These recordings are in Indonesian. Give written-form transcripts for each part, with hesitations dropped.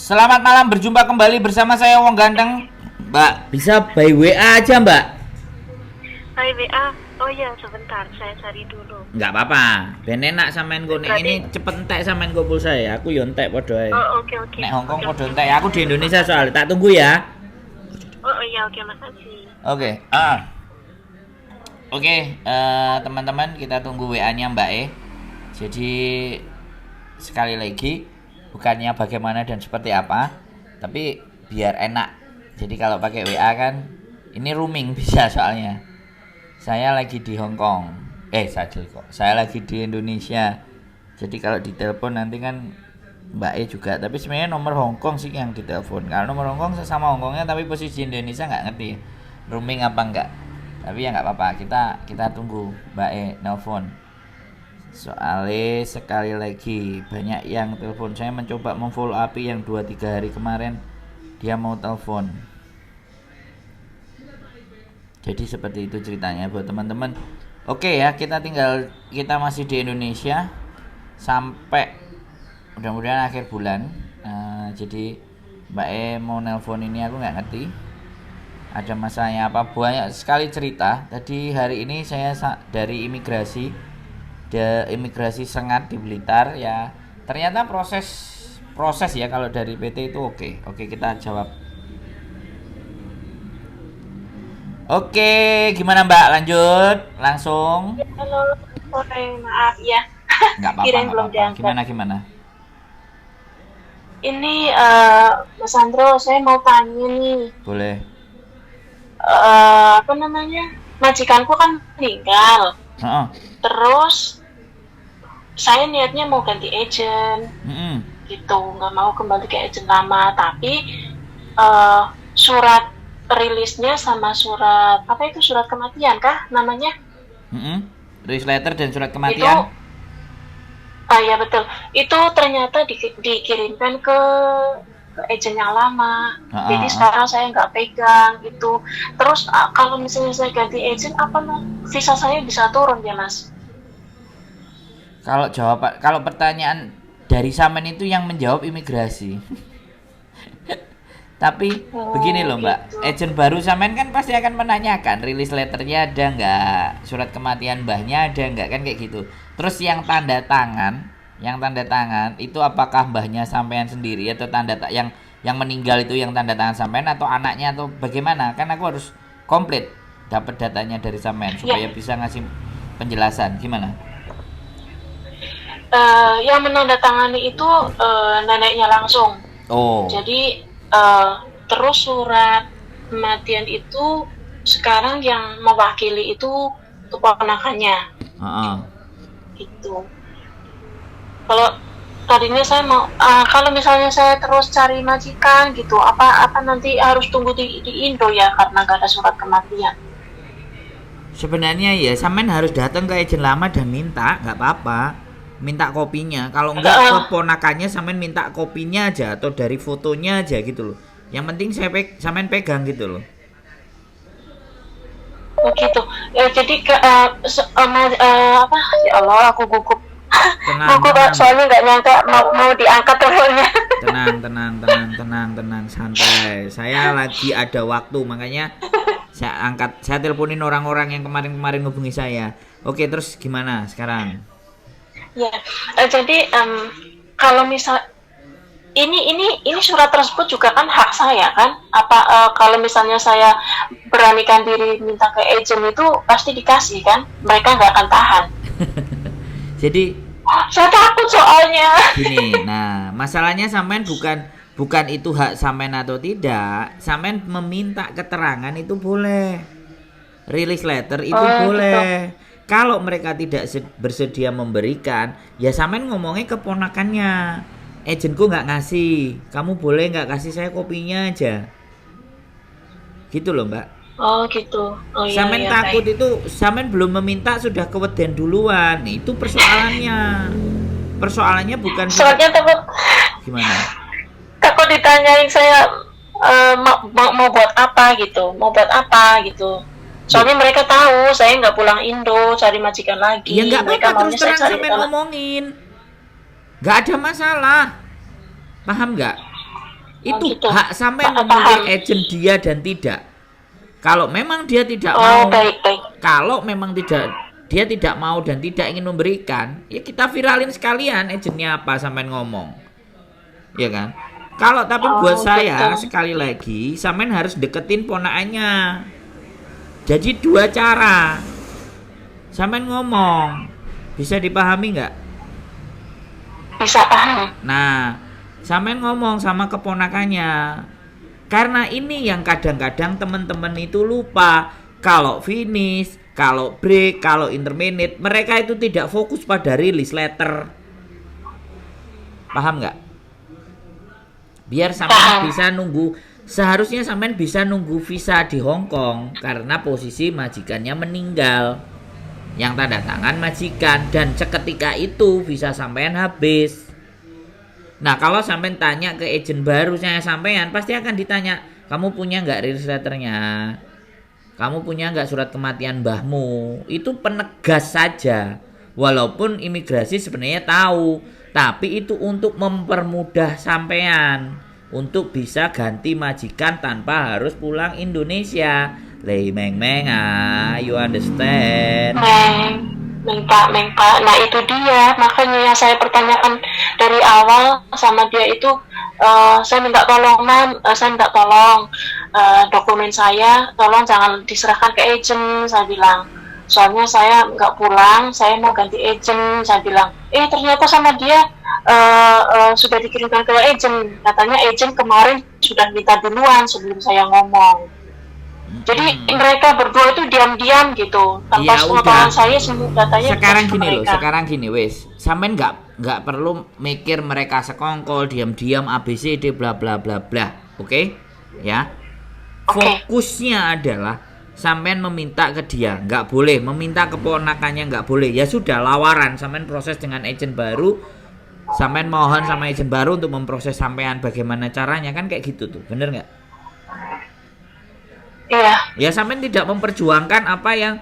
Selamat malam, berjumpa kembali bersama saya Wong Ganteng. Mbak, bisa by WA aja Mbak? Hai WA. Oh iya, sebentar saya cari dulu. Nggak apa-apa, ben enak sampean go nek ini cepet entek sampean go pulsa ya. Aku yo entek padha ae. Oh oke oke. Nek Hongkong Oke, padha oke. entek, aku di Indonesia soalnya. Tak tunggu ya. Oh iya oke makasih. Oke. Oke, teman-teman kita tunggu WA-nya Mbak E. Jadi sekali lagi bukannya bagaimana dan seperti apa, tapi biar enak. Jadi kalau pakai WA kan ini roaming bisa soalnya. Saya lagi di Hong Kong. Saya lagi di Indonesia. Jadi kalau ditelepon nanti kan Mbak E juga. Tapi sebenarnya nomor Hong Kong sih yang ditelepon. Kalau nomor Hong Kong sesama Hong Kongnya, tapi posisi Indonesia nggak ngerti roaming apa enggak. Tapi ya nggak apa-apa. Kita tunggu Mbak E nelpon. Soalnya sekali lagi banyak yang telepon. Saya mencoba memfollow up yang 2-3 hari kemarin dia mau telepon. Jadi seperti itu ceritanya buat teman-teman. Oke ya, kita masih di Indonesia sampai mudah-mudahan akhir bulan. Jadi Mbak E mau nelpon ini aku nggak ngerti ada masalahnya apa, banyak sekali cerita. Tadi hari ini saya dari imigrasi Sengat di Blitar ya, ternyata proses ya kalau dari PT itu oke kita jawab. Oke, gimana Mbak? Lanjut, langsung. Halo, sore, maaf ya. Nggak apa-apa, Kirain nggak belum apa-apa. diangkat. Gimana? Ini Mas Andro, saya mau tanya nih. Boleh. Apa namanya? Majikanku kan meninggal. Heeh. Terus saya niatnya mau ganti agent. Mm-mm. Gitu, nggak mau kembali ke agent lama. Tapi surat rilisnya sama surat apa itu, surat kematian kah namanya? Release letter dan surat Itu kematian. ya betul. Itu ternyata dikirimkan ke agent yang lama. Jadi sekarang saya nggak pegang itu. Terus kalau misalnya saya ganti agent, visa saya bisa turun ya Mas? Kalau pertanyaan dari Samen itu yang menjawab imigrasi. Tapi begini loh Mbak, gitu. agent baru Samen kan pasti akan menanyakan release letternya ada nggak, surat kematian mbahnya ada nggak, kan kayak gitu. Terus yang tanda tangan itu apakah mbahnya sampean sendiri atau yang meninggal itu yang tanda tangan sampean atau anaknya atau bagaimana? Kan aku harus komplit dapat datanya dari Samen supaya bisa ngasih penjelasan. Gimana? Yang menandatangani itu neneknya langsung. Oh. Jadi terus surat kematian itu sekarang yang mewakili itu keponakannya. Gitu. Kalau tadinya saya mau kalau misalnya saya terus cari majikan gitu, apa nanti harus tunggu di Indo ya karena gak ada surat kematian. Sebenarnya ya Samen harus datang ke agent lama dan minta, nggak apa-apa. Minta kopinya. Kalau enggak keponakannya Samen minta kopinya aja atau dari fotonya aja gitu loh. Yang penting Samen pegang gitu loh. Begitu. Ya jadi apa? Ya Allah, aku gugup. Gugup soalnya nggak nyangka mau diangkat teleponnya. Tenang, santai. Saya lagi ada waktu, makanya saya teleponin orang-orang yang kemarin hubungi saya. Oke, terus gimana sekarang? Ya, jadi kalau misal ini surat tersebut juga kan hak saya kan? Kalau misalnya saya beranikan diri minta ke agent itu pasti dikasih kan? Mereka nggak akan tahan. Jadi saya takut soalnya. gini, nah masalahnya Samen bukan itu hak Samen atau tidak. Samen meminta keterangan itu boleh, release letter itu boleh. Gitu. Kalau mereka tidak bersedia memberikan, ya Samen ngomongnya ke ponakannya. Agentku nggak ngasih, kamu boleh nggak kasih saya kopinya aja. Gitu loh Mbak. Oh gitu. Oh, Samen iya, takut baik. itu, Samen belum meminta sudah keweden duluan. Itu persoalannya. Persoalannya bukan. Soalnya takut. Gimana? Takut ditanyain saya mau buat apa gitu, Soalnya mereka tahu saya nggak pulang Indo, cari majikan lagi. Ya nggak apa-apa, terus terang sampai tanah. ngomongin. Nggak ada masalah. Paham nggak? Itu gitu. hak sampean Paham. memilih agent dia dan tidak. Kalau memang dia tidak Oh, mau, baik. kalau memang dia tidak mau dan tidak ingin memberikan, ya kita viralin sekalian agentnya apa sampean ngomong. Ya kan? Kalau tapi buat Oh, saya gitu. sekali lagi sampean harus deketin ponakannya. Jadi dua cara. Sampean ngomong. Bisa dipahami nggak? Bisa paham. Nah, sampean ngomong sama keponakannya. Karena ini yang kadang-kadang teman-teman itu lupa. Kalau finish, kalau break, kalau intermediate, mereka itu tidak fokus pada release letter. Paham nggak? Biar sampean bisa nunggu. Seharusnya sampean bisa nunggu visa di Hong Kong karena posisi majikannya meninggal. Yang tanda tangan majikan dan seketika itu visa sampean habis. Nah, kalau sampean tanya ke agent baru saya sampean pasti akan ditanya, kamu punya nggak release letternya? Kamu punya nggak surat kematian mbahmu? Itu penegas saja. Walaupun imigrasi sebenarnya tahu, tapi itu untuk mempermudah sampean untuk bisa ganti majikan tanpa harus pulang Indonesia. Lei meng meng you understand? Meng Pak. Nah itu dia, makanya yang saya pertanyakan dari awal sama dia itu, saya minta tolong saya minta tolong dokumen saya, tolong jangan diserahkan ke agent, saya bilang. Soalnya saya nggak pulang, saya mau ganti agent, saya bilang. Ternyata sama dia sudah dikirimkan ke agent, katanya agent kemarin sudah minta duluan sebelum saya ngomong. Jadi mereka berdua itu diam-diam gitu, tanpa pengetahuan saya semua datanya. Sekarang gini wes, sampean nggak perlu mikir mereka sekongkol diam-diam ABCD bla bla bla bla, oke? Ya, fokusnya adalah sampean meminta ke dia, nggak boleh meminta keponakannya, nggak boleh. Ya sudah, lawaran sampean proses dengan agent baru, sampean mohon sama agent baru untuk memproses sampean bagaimana caranya, kan kayak gitu tuh, bener nggak? Iya. Ya sampean tidak memperjuangkan apa yang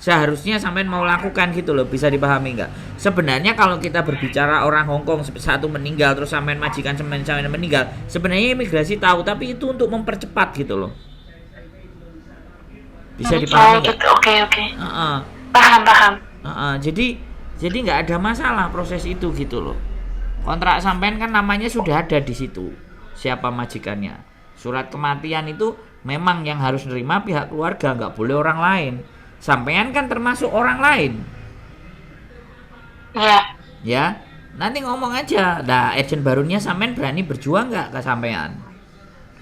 seharusnya sampean mau lakukan gitu loh, bisa dipahami nggak? Sebenarnya kalau kita berbicara orang Hong Kong satu meninggal terus sampean majikan sampean meninggal, sebenarnya imigrasi tahu, tapi itu untuk mempercepat gitu loh. Bisa dipahami nggak? Gitu. Oke. Paham. Jadi nggak ada masalah proses itu gitu loh. Kontrak sampean kan namanya sudah ada di situ, siapa majikannya. Surat kematian itu memang yang harus nerima pihak keluarga, nggak boleh orang lain. Sampean kan termasuk orang lain. Iya. Ya, nanti ngomong aja. Nah, agent barunya sampean berani berjuang nggak ke sampean?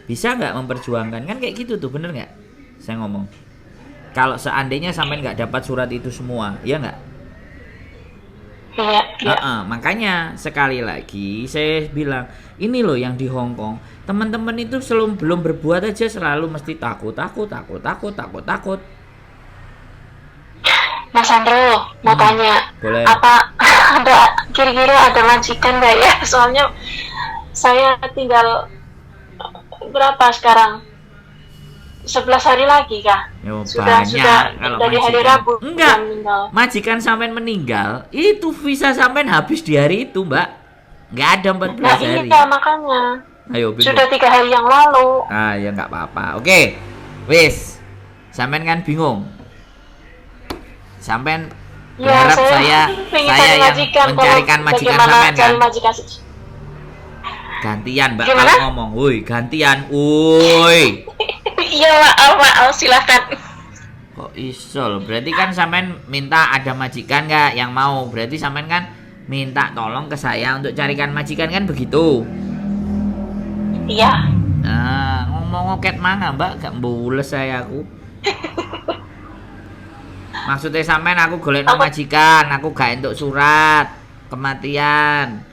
Bisa nggak memperjuangkan? Kan kayak gitu tuh, bener nggak? Saya ngomong. Kalau seandainya sampean nggak dapat surat itu semua, ya nggak? Iya. Makanya sekali lagi saya bilang, ini loh yang di Hong Kong, teman-teman itu belum berbuat aja selalu mesti takut. Mas Andro mau tanya, boleh. apa kira-kira ada majikan nggak ya? Soalnya saya tinggal berapa sekarang? 11 hari lagi kah? Sudah dari hari Rabu. Enggak, majikan sampean meninggal itu visa sampean habis di hari itu, Mbak. Enggak ada 14 hari. Iya, makanya. Ayo, sudah 3 hari yang lalu. Ya enggak apa-apa. Oke. Wis. Sampean kan bingung. Sampean berharap saya yang mencarikan majikan sampean kan? Gantian, Mbak, kalau ngomong. Woi, gantian. Woi. Iya, maaf, silakan. Kok iso? Berarti kan sampean minta ada majikan nggak yang mau? Berarti sampean kan minta tolong ke saya untuk carikan majikan, kan begitu? Iya. Nah, ngomong ngoket mana, Mbak? Gak bules saya aku. Maksudnya sampean aku golek majikan, aku gak entuk surat kematian.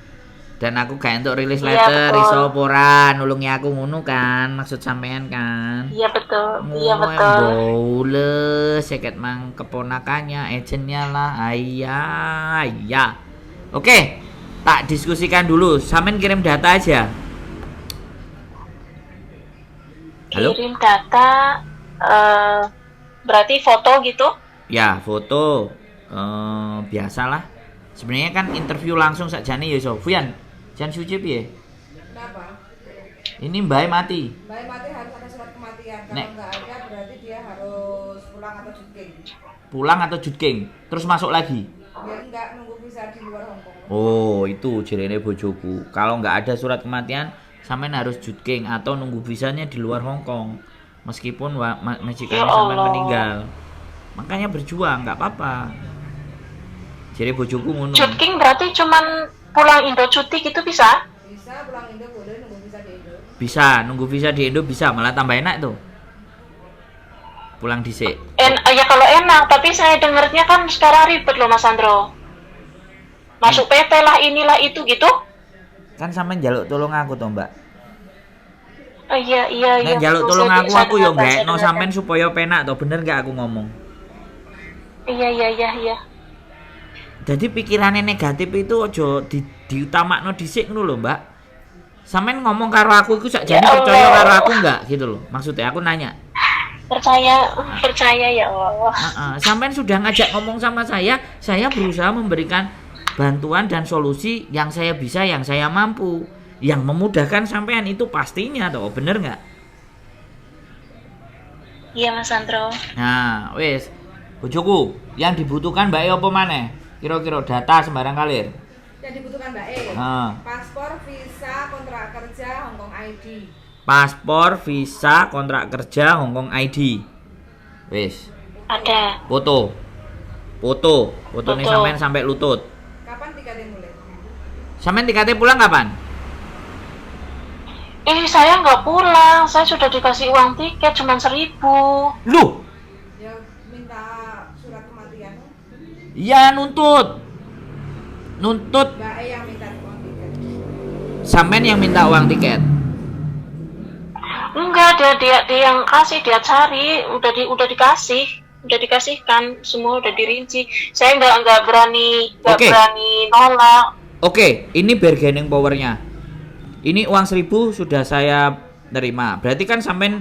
Dan aku gak entuk rilis letter, iso ora nulungi aku ngono kan, maksud sampean kan? Iya betul. Boles seket mang keponakannya, agentnya lah. Iya. Oke, tak diskusikan dulu. Sampean kirim data aja. Halo? Kirim data, berarti foto gitu? Ya, foto. Biasalah. Sebenarnya kan interview langsung sakjane ya, Sofian. Jan suci piye? Ini Mbak mati. Mbak mati harus ada surat kematian. Kalau Nek. nggak ada berarti dia harus pulang atau jutking. Pulang atau jutking, terus masuk lagi. Ya enggak, nunggu visa di luar Hong Kong. Oh, itu jirene bojoku. Kalau nggak ada surat kematian, sampean harus jutking atau nunggu visanya di luar Hong Kong. Meskipun majikannya Ya sampean Allah. meninggal. Makanya berjuang, nggak apa-apa. Jere bojoku ngono. Jutking berarti cuman pulang Indo cuti gitu bisa? Bisa pulang Indo boleh, nunggu visa di Indo. Bisa, nunggu visa di Indo bisa, malah tambah enak tuh. Pulang dhisik. Ya kalau enak, tapi saya dengernya kan sekarang ribet loh Mas Sandro. Masuk PT lah inilah itu gitu. Kan sampean njaluk tolong aku toh, Mbak. Iya Nek njaluk betul. tolong Saya- aku saya yo dengarkan, gak saya no dengarkan. sampean supaya penak toh, bener gak aku ngomong? Iya. Jadi pikirannya negatif itu ojo diutamakno dhisik ngono lho, Mbak. Sampean ngomong karo aku iku sakjane Ya percaya Allah. karo aku enggak gitu loh. Maksudnya aku nanya. Percaya ya Allah. Sampean sudah ngajak ngomong sama saya berusaha memberikan bantuan dan solusi yang saya bisa, yang saya mampu, yang memudahkan sampean itu pastinya toh, bener nggak? Iya Mas Sandro. Nah, wis. Bojoku, yang dibutuhkan Mbak E apa maneh? Kira-kira data sembarang kalir. Yang dibutuhkan Mbak E. Paspor, visa, kontrak kerja, Hong Kong ID. Paspor, visa, kontrak kerja, Hong Kong ID. Wis. Ada. Foto. Fotonya Foto. sampean sampai lutut. Kapan tiketnya mulai? Sampean tiketnya pulang kapan? Saya nggak pulang. Saya sudah dikasih uang tiket cuma 1.000. Loh, Ya minta surat kematian. ya nuntut. Mbak E yang minta uang tiket. Sampean yang minta uang tiket. Enggak, dia yang kasih, dia cari, udah dikasihkan, semua udah dirinci. Saya nggak berani Oke. nolak. Oke, ini bargaining powernya. Ini uang 1.000 sudah saya terima. Berarti kan sampean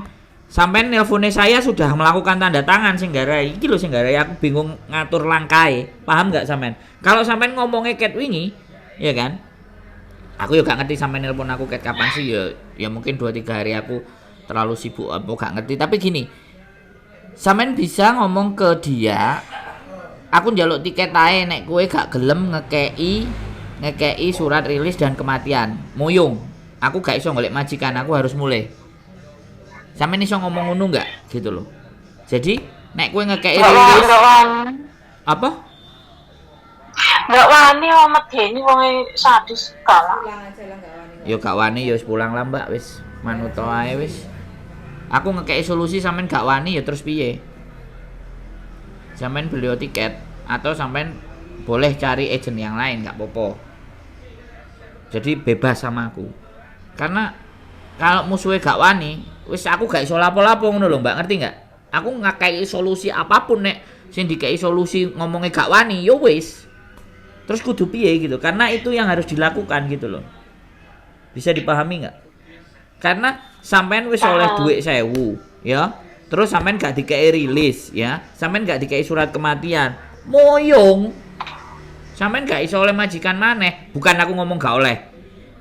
nelponnya saya sudah melakukan tanda tangan sehingga iki lho sehingga aku bingung ngatur langkahe. Paham nggak sampean? Kalau sampean ngomongnya ket wingi, ya kan? Aku juga gak ngerti sampean nelpon aku ket kapan sih ya mungkin 2-3 hari aku terlalu sibuk apa gak ngerti. Tapi gini, sampean bisa ngomong ke dia, aku njaluk tiket ae nek kowe gak gelem ngekei surat rilis dan kematian. Muyung. Aku gak iso golek majikan, aku harus mulai. Sampeyan iso ngomong ngono enggak gitu loh. Jadi nek kowe ngekei rilis Nggak wani. apa? Nggak wani medeni wong sadis kalah. Pulang aja lah nggak wani. Yo gak wani yo wis pulang lah Mbak wis. Manut ae wis. Aku ngekei solusi sampean gak wani ya terus piye? Sampean beli tiket atau sampean boleh cari agent yang lain gak apa-apa. Jadi bebas sama aku. Karena kalau musuhnya gak wani, wis aku gak iso lapo-lapo ngono lho Mbak, ngerti gak? Aku ngakei solusi apapun nek sing dikei solusi ngomongnya gak wani, yo wis. Terus kudu piye gitu. Karena itu yang harus dilakukan gitu loh. Bisa dipahami nggak? Karena sampean wis oleh duit 1.000, ya. Terus sampean gak dikei rilis, ya. Sampean gak dikei surat kematian. Moyong. Sampean gak iso oleh majikan maneh. Bukan aku ngomong gak oleh.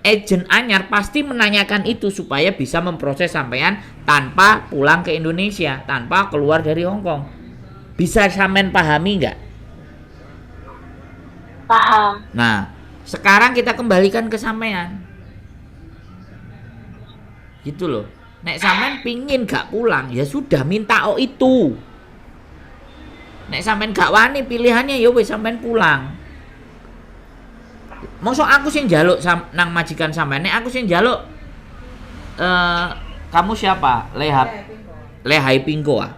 Agent anyar pasti menanyakan itu supaya bisa memproses sampean tanpa pulang ke Indonesia, tanpa keluar dari Hong Kong. Bisa sampean pahami nggak? Paham. Nah, sekarang kita kembalikan ke sampean. Gitu loh. Nek sampean pingin gak pulang, ya sudah minta itu. Nek sampean gak wani pilihannya ya wis sampean pulang. Mosok aku sing njaluk nang majikan sampean, nek aku sing njaluk kamu siapa? Lehai Pingko ah.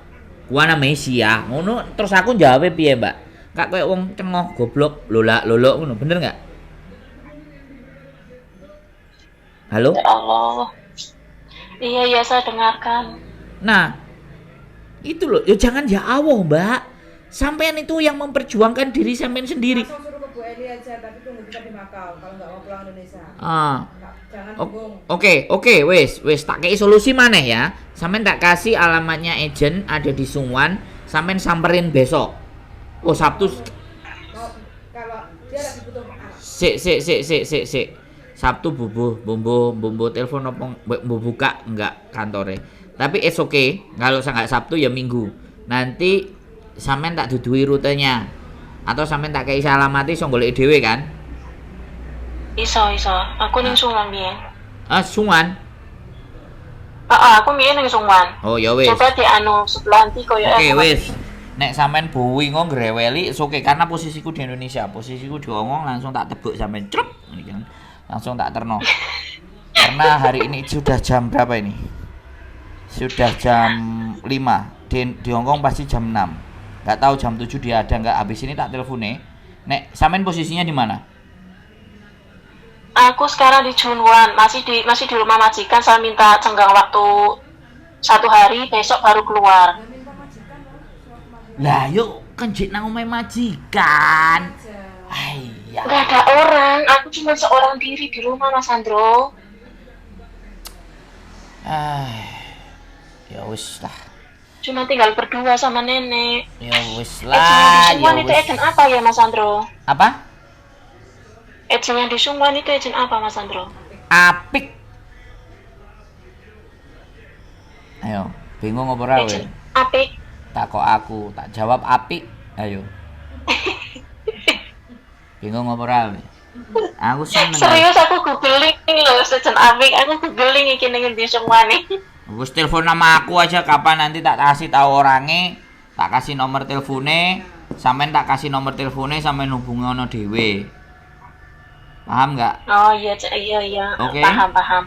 Kuana Messi ya. Ngono terus aku jawab piye, Mbak? Kak koyo wong cengoh goblok lolak-lolok ngono, bener enggak? Halo? Ya Allah. Iya saya dengarkan. Nah, itu loh, ya jangan ya Allah, Mbak. Sampean itu yang memperjuangkan diri sampean sendiri. Langsung suruh ke Bu Eli aja, tapi tunggu kita di Makau kalau nggak mau pulang Indonesia. Ah. Jangan bingung. Oke, wes tak kei solusi maneh ya. Sampean tak kasih alamatnya agent ada di Sungwan, sampean samperin besok. Oh, Sabtu. Kalau dia lagi butuh anak. Sik. Sabtu bumbu telepon apa buka enggak kantore. Tapi it's okay. Kalau enggak Sabtu ya Minggu. Nanti sampean tak dudui rutenya. Atau sampean tak kei alamati iso golek dhewe kan? Iso. Aku ning Sungan biyen. Sungan. Aku biyen ning Sungan. Oh ya wis. Coba di anu sebelah nanti koyo Oke wis. Nek sampean bingung greweli oke karena posisiku di Indonesia, posisiku di Hongkong langsung tak tebuk sampean crup kan. Langsung tak terno. Karena hari ini sudah jam berapa ini? Sudah jam 5. Di Hongkong pasti jam 6. Enggak tahu jam 7 dia ada enggak. Habis ini tak telepone. Nek sampean posisinya di mana? Aku sekarang di Junwan, masih di rumah majikan. Saya minta cenggang waktu 1 hari, besok baru keluar. Lah yuk kan jek nang omahe majikan. Ayah. Enggak ada orang, aku cuma seorang diri di rumah Mas Andro. Ya wis lah. Cuma tinggal berdua sama nenek. Ya wis lah. Yang di Sungguan itu agent apa ya Mas Andro? Apa? Agent yang di Sungguan itu agent apa Mas Andro? Apik. Ayo, bingung apa ora Agent apik. Takok aku, tak jawab apik. Ayo. Bingung apa ora? Aku seneng. Serius aku googling loh agent apik. Aku googling iki ning di Sungguan iki. Wis telepon nama aku aja kapan nanti tak kasih tahu orangnya, tak kasih nomor teleponnya, sampean tak kasih nomor teleponnya sampean hubungono dhewe. Paham nggak? Oh iya. Oke. Paham.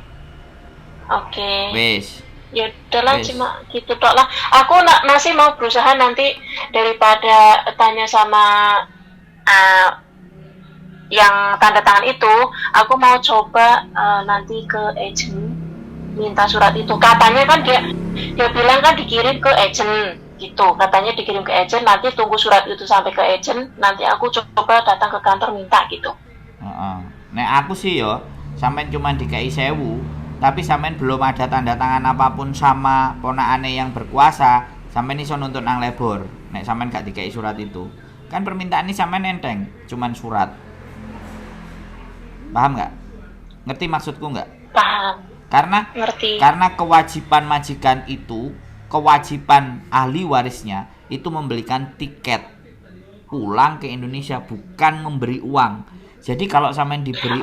Oke. Wis. Ya udahlah cuma gitu tok lah. Aku masih mau berusaha nanti daripada tanya sama yang tanda tangan itu, aku mau coba nanti ke agent minta surat itu. Katanya kan dia bilang kan dikirim ke agent gitu. Katanya dikirim ke agent, nanti tunggu surat itu sampai ke agent, nanti aku coba datang ke kantor minta gitu. Nek aku sih yo sampean cuma dikai 1000, tapi sampean belum ada tanda tangan apapun sama ponakane yang berkuasa, sampean iso nuntut nang lebor. Nek sampean gak dikai surat itu. Kan permintaan ini sampean enteng, cuman surat. Paham nggak? Ngerti maksudku nggak? Paham. Ngerti. Karena kewajiban majikan itu, kewajiban ahli warisnya itu membelikan tiket pulang ke Indonesia, bukan memberi uang. Jadi kalau sampean diberi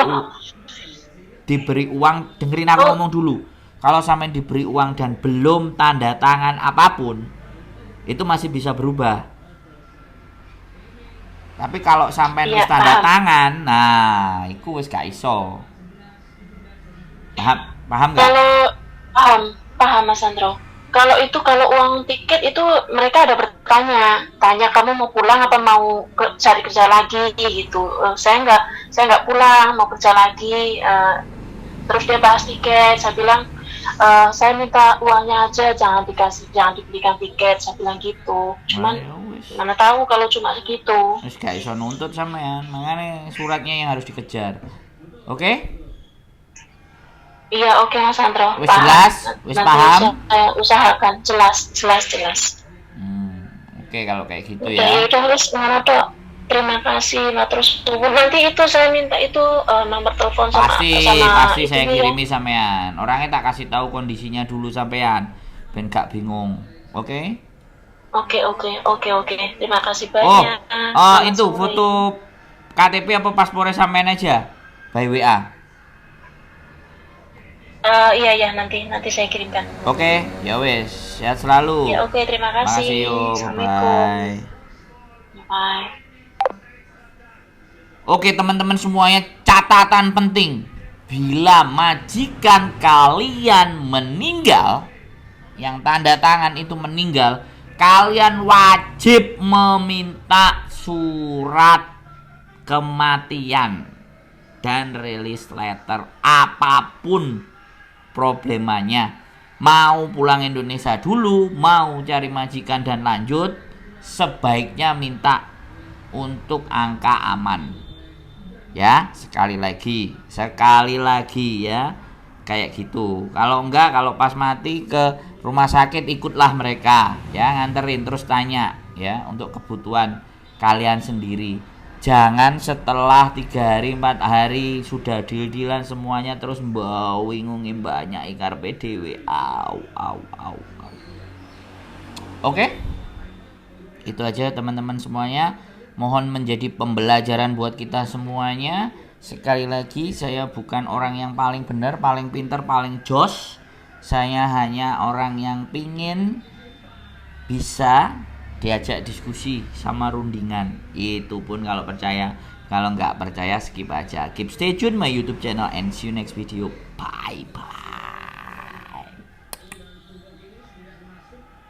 uang, dengerin aku ngomong dulu. Kalau sampean diberi uang dan belum tanda tangan apapun, itu masih bisa berubah. Tapi kalau sampean wis tanda tangan, nah, iku wis gak iso. Paham nggak? Kalau paham Mas Andro. Kalau uang tiket itu mereka ada tanya kamu mau pulang apa mau cari kerja lagi gitu. Saya nggak pulang, mau kerja lagi. Terus dia bahas tiket, saya bilang saya minta uangnya aja, jangan dibelikan tiket, saya bilang gitu. Cuman mana tahu kalau cuma segitu. Wis gak iso nuntut sampean, makanya suratnya yang harus dikejar. Oke? Iya, oke Mas Andro. Wis jelas? Wis paham? Saya usahakan jelas. Oke, kalau kayak gitu ya. Ya udah wis mana Dok. Terima kasih, terus nanti itu saya minta itu nomor telepon pasti saya kirimi sampean. Orangnya tak kasih tahu kondisinya dulu sampean, ben gak bingung. Oke? Oke. Terima kasih banyak. Itu foto KTP apa paspornya sampean aja by WA. Iya nanti saya kirimkan. Oke, ya wes, sehat selalu. Ya oke, terima kasih. Bye. Oke teman-teman semuanya, catatan penting. Bila majikan kalian meninggal, yang tanda tangan itu meninggal, kalian wajib meminta surat kematian dan release letter apapun problemanya. Mau pulang Indonesia dulu, mau cari majikan dan lanjut, sebaiknya minta untuk angka aman. Ya, sekali lagi ya, kayak gitu. Kalau enggak, kalau pas mati ke rumah sakit ikutlah mereka, ya, nganterin terus tanya, ya, untuk kebutuhan kalian sendiri. Jangan setelah 3 hari 4 hari sudah deal-dealan semuanya terus mbak wingungi banyak karpe dhewe. Au. Oke? Itu aja teman-teman semuanya. Mohon menjadi pembelajaran buat kita semuanya. Sekali lagi, saya bukan orang yang paling benar, paling pintar, paling jos. Saya hanya orang yang pingin bisa diajak diskusi sama rundingan. Itu pun kalau percaya. Kalau nggak percaya skip aja. Keep stay tune my YouTube channel and see you next video. Bye.